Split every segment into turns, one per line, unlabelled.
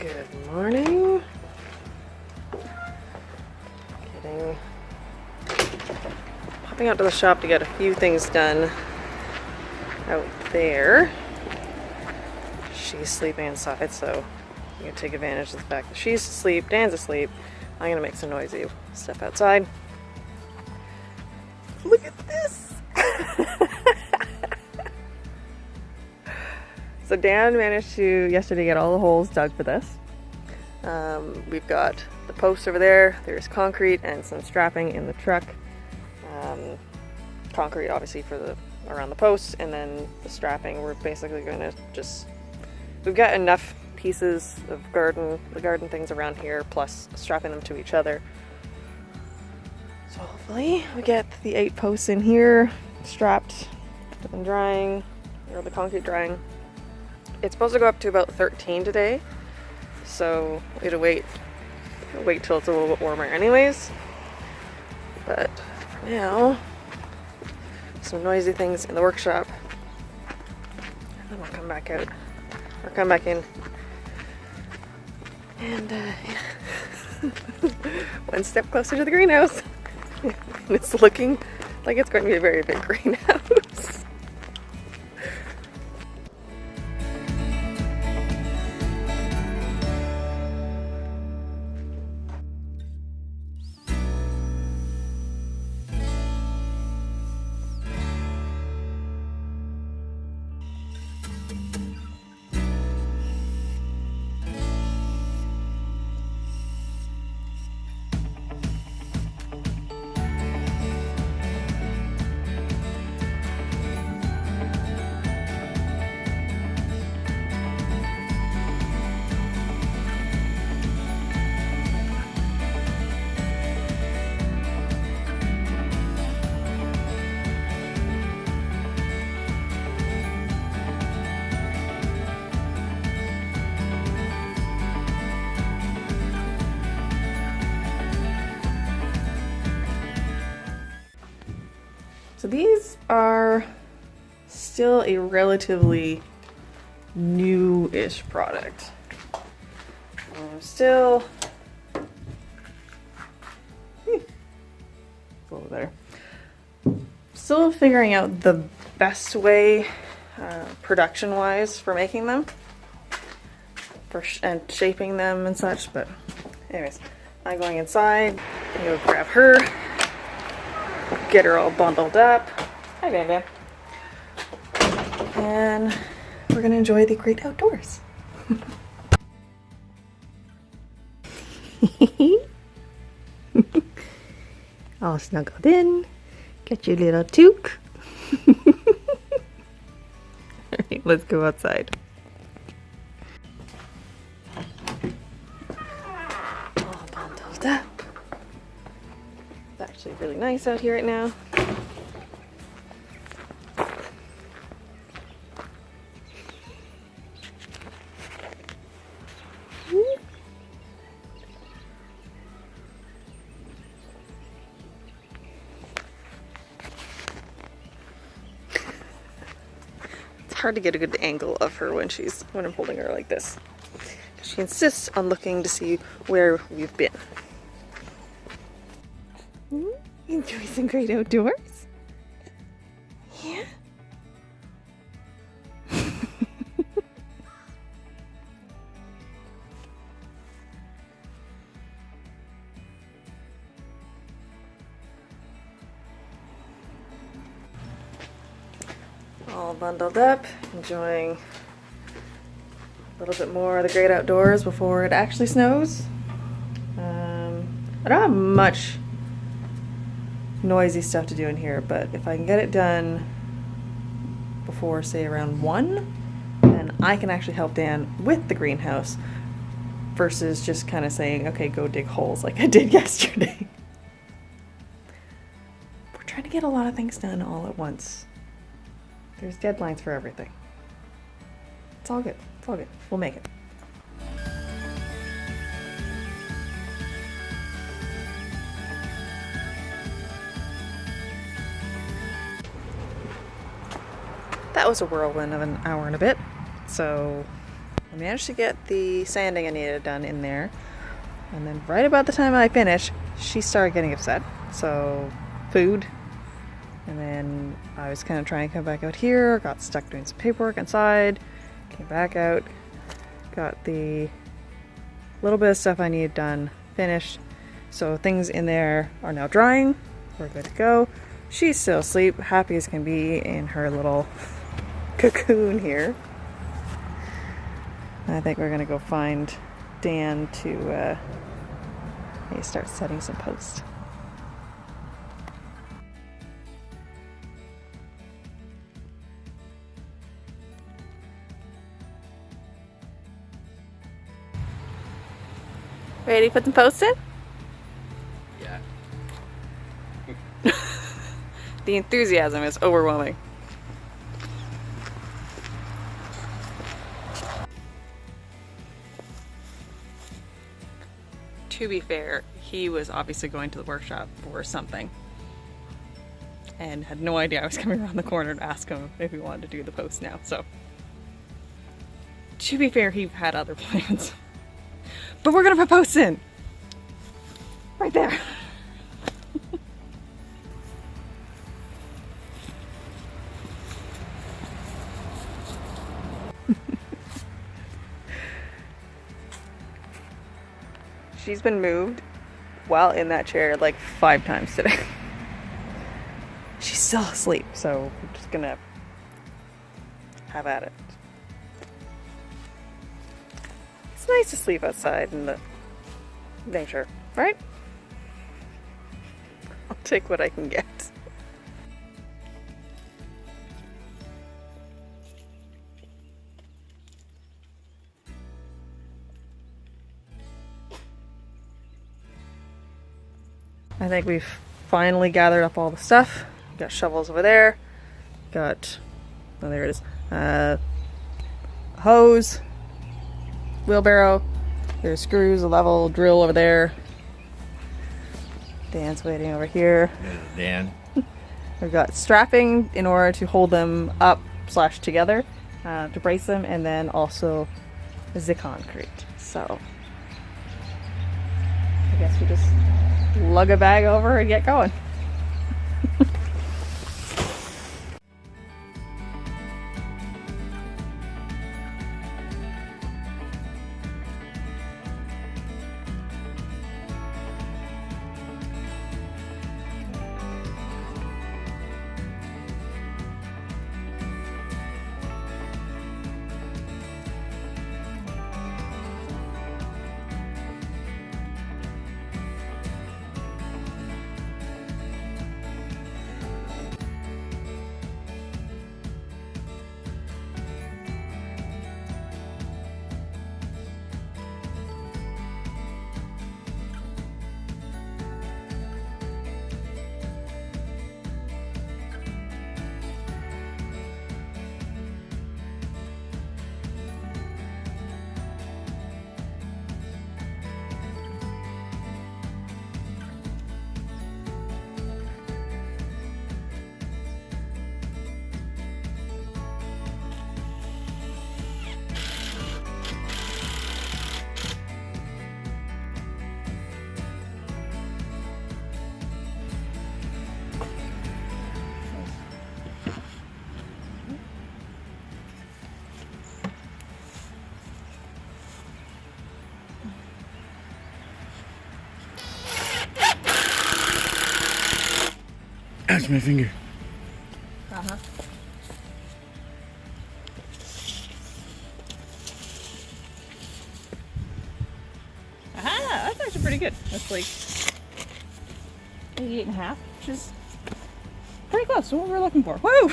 Good morning. Popping out to the shop to get a few things done out there. She's sleeping inside, so I'm gonna take advantage of the fact that she's asleep, Dan's asleep. I'm gonna make some noisy stuff outside. Look at this! So Dan managed to yesterday get all the holes dug for this. We've got the posts over there, there's concrete and some strapping in the truck. Concrete obviously for the around the posts, and then the strapping we're basically going to just, we've got enough pieces of the garden things around here, plus strapping them to each other. So hopefully we get the 8 posts in here strapped and drying, or the concrete drying. It's supposed to go up to about 13 today, so we have to wait till it's a little bit warmer anyways. But for now, some noisy things in the workshop, and then we'll come back out, or come back in, and one step closer to the greenhouse. And it's looking like it's going to be a very big greenhouse. So these are still a relatively new-ish product. I'm still a little better. Still figuring out the best way, production-wise, for making them, and shaping them and such. But anyways, I'm going inside. I'm gonna go grab her. Get her all bundled up. Hi, Van Van. And we're gonna enjoy the great outdoors. All snuggled in. Get your little toque. Alright, let's go outside. All bundled up. It's actually really nice out here right now. It's hard to get a good angle of her when I'm holding her like this. She insists on looking to see where we've been. Enjoy some great outdoors? Yeah? All bundled up, enjoying a little bit more of the great outdoors before it actually snows. I don't have much noisy stuff to do in here, but if I can get it done before, say, around 1, then I can actually help Dan with the greenhouse versus just kind of saying, okay, go dig holes like I did yesterday. We're trying to get a lot of things done all at once. There's deadlines for everything. It's all good. It's all good. We'll make it. That was a whirlwind of an hour and a bit, so I managed to get the sanding I needed done in there. And then right about the time I finished, she started getting upset. So, food. And then I was kind of trying to come back out here, got stuck doing some paperwork inside, came back out, got the little bit of stuff I needed done, finished. So things in there are now drying. We're good to go. She's still asleep, happy as can be in her little cocoon here. I think we're gonna go find Dan to maybe start setting some posts. Ready to put some posts in?
Yeah.
The enthusiasm is overwhelming. To be fair, he was obviously going to the workshop for something and had no idea I was coming around the corner to ask him if he wanted to do the post now. So, to be fair, he had other plans. But we're gonna put posts in! Right there! She's been moved while in that chair like 5 times today. She's still asleep, so we're just gonna have at it. It's nice to sleep outside in the nature, right? I'll take what I can get. I think we've finally gathered up all the stuff. Got shovels over there. Got, oh there it is. Hose, wheelbarrow. There's screws, a level, drill over there. Dan's waiting over here.
There's Dan.
We've got strapping in order to hold them up / together to brace them, and then also the concrete. So I guess we just lug a bag over and get going.
Ouch, my finger.
Uh-huh. Aha! That's actually pretty good. That's like 88.5, which is pretty close to what we were looking for. Woo!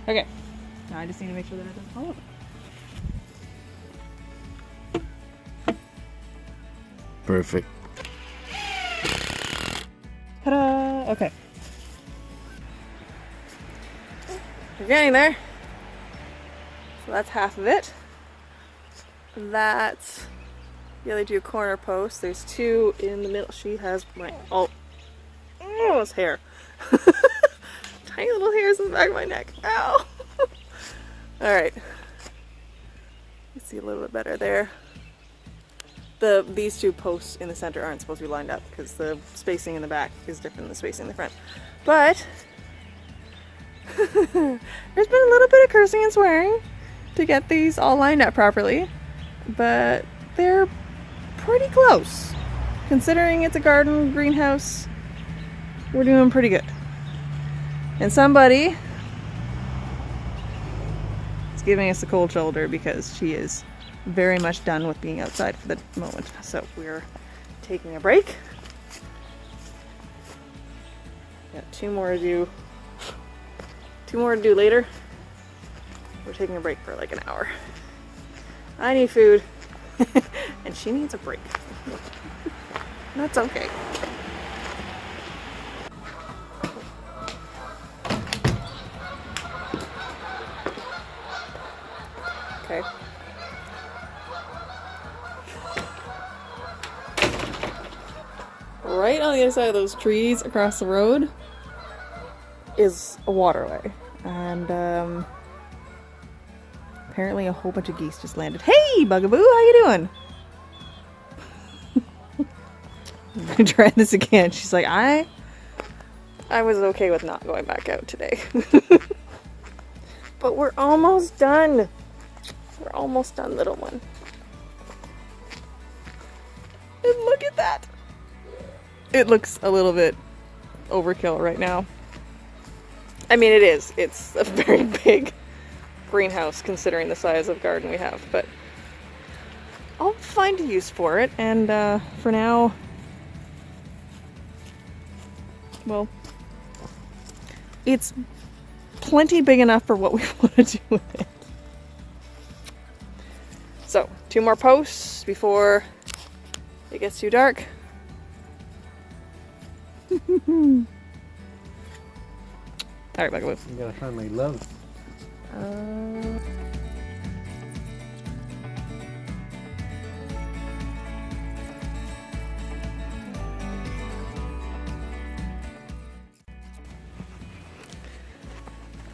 Okay. Now I just need to make sure that it doesn't fall over.
Perfect.
Ta-da! Okay. We're getting there. So that's half of it. That's the other 2 corner posts. There's 2 in the middle. She has my almost hair. Tiny little hairs in the back of my neck. Ow! Alright. Let's see a little bit better there. These two posts in the center aren't supposed to be lined up because the spacing in the back is different than the spacing in the front. But there's been a little bit of cursing and swearing to get these all lined up properly, but they're pretty close. Considering it's a garden greenhouse, we're doing pretty good. And somebody is giving us a cold shoulder because she is very much done with being outside for the moment. So we're taking a break. Got two more to do later. We're taking a break for like an hour. I need food and she needs a break. That's okay. Okay. Right on the other side of those trees across the road is a waterway, and apparently a whole bunch of geese just landed. Hey, Bugaboo, how you doing? I'm gonna try this again. She's like, I was okay with not going back out today. But we're almost done. We're almost done, little one. And look at that. It looks a little bit overkill right now. I mean, it is. It's a very big greenhouse considering the size of garden we have, but I'll find a use for it. And for now, well, it's plenty big enough for what we want to do with it. So, 2 more posts before it gets too dark. Alright, Bugaboo.
You gotta find my love.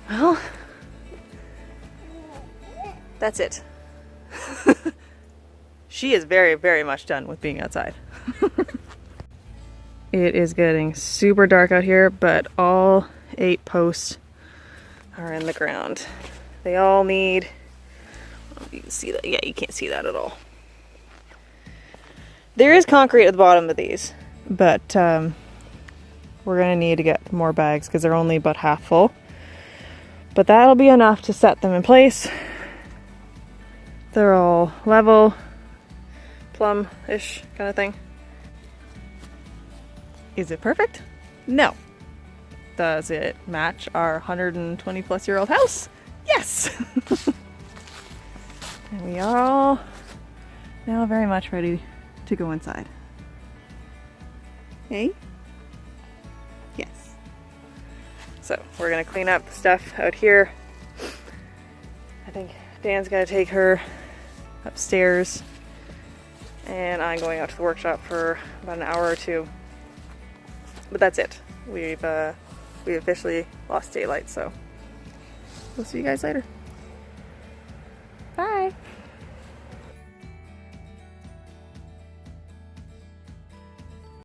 Well, that's it. She is very, very much done with being outside. It is getting super dark out here, but all 8 posts are in the ground. They all need, you can see that, yeah, you can't see that at all. There is concrete at the bottom of these, but we're gonna need to get more bags because they're only about half full. But that'll be enough to set them in place. They're all level, plumb-ish kind of thing. Is it perfect? No. Does it match our 120-plus-year-old house? Yes! And we are all now very much ready to go inside. Hey? Yes. So, we're gonna clean up the stuff out here. I think Dan's gonna take her upstairs, and I'm going out to the workshop for about an hour or 2. But that's it. We officially lost daylight, so we'll see you guys later.